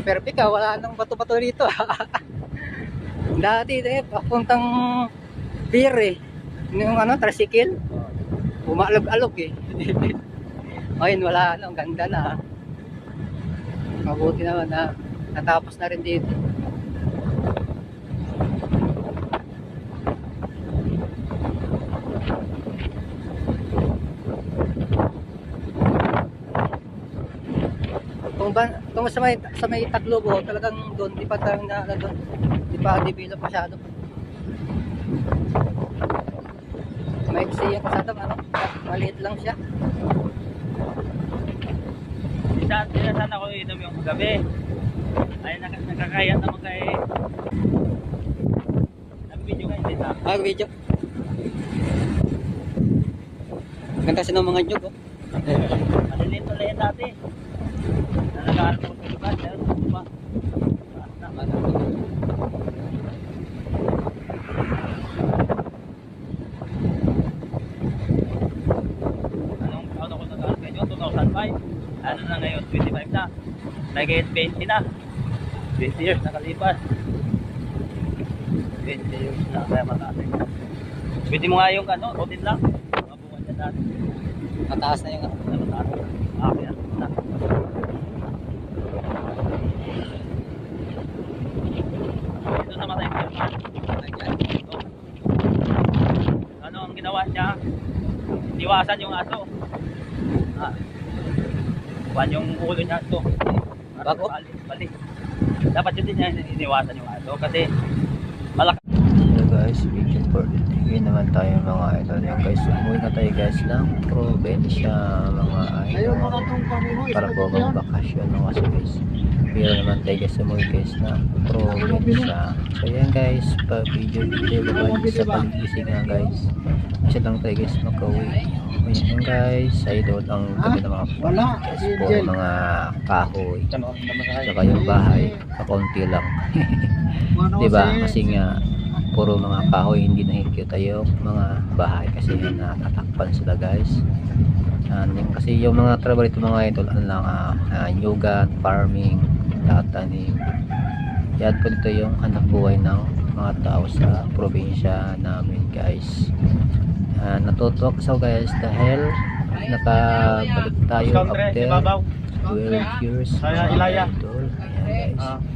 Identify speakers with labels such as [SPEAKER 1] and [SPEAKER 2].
[SPEAKER 1] perfect ah, wala nang bato-bato rito. Dati papuntang pier eh. Yung ano, tricycle. Umalog-alog eh. Ngayon wala na, ang ganda na. Mabuti naman na natapos na rin dito. Kung sa may Tacloban, talagang doon, di pa talagang na doon, di pa develop masyado. Maiksi yung kasadang ano, maliit lang siya.
[SPEAKER 2] Dati na sana ko inom yung gabi. Ay nakakaya naman kay nag-video kayo dito.
[SPEAKER 1] Video. Ganda kasi ng mga nyug oh.
[SPEAKER 2] Malilito lang yan dati. Nag-aaral ko sa lugar, pero di ba? Anong taon ako nag-aaral kayo? 2005. Ano na ngayon? 25 na. Nag-20 na. 20 years nakalipas. 20 years na kaya mataas. Pwede mo nga yung ano, rotin lang. Mabungan niya dati.
[SPEAKER 1] Mataas na yung ano.
[SPEAKER 2] Mataas. Ah, kaya na. Ito sa matay ko. Ano ang ginawa niya? Iwasan yung aso. Ah. Kuhan yung ulo niya ito.
[SPEAKER 1] Bago?
[SPEAKER 2] Balik. Dapat yun din niya iniwasan yung aso kasi malaki.
[SPEAKER 3] Hello guys, video for today naman tayo mga idol. Yan guys, umuwi na tayo guys ng probinsya mga idol. Para po magbakasyon no, kasi guys. Pero naman tayo guys, umuwi guys ng probinsya. So yan guys, pa video babay sa paligising nga guys. Isa lang tayo guys makauwi. Ayan guys, idol ang gabi ng mga guys po, mga kahoy. Saka yung bahay, kakunti lang. Diba? Kasi nga puro mga kahoy, hindi nakikita yung mga bahay kasi natatakpan sila guys. Kasi yung mga trabaho dito mga idol, ano lang, yugan, farming, tatanim. Yan po dito yung anak buhay ng mga tao sa probinsya namin guys. Natutuwa so guys dahil nakabalik tayo after 12 years.
[SPEAKER 2] Ilaya.
[SPEAKER 3] Idol. Ayan guys.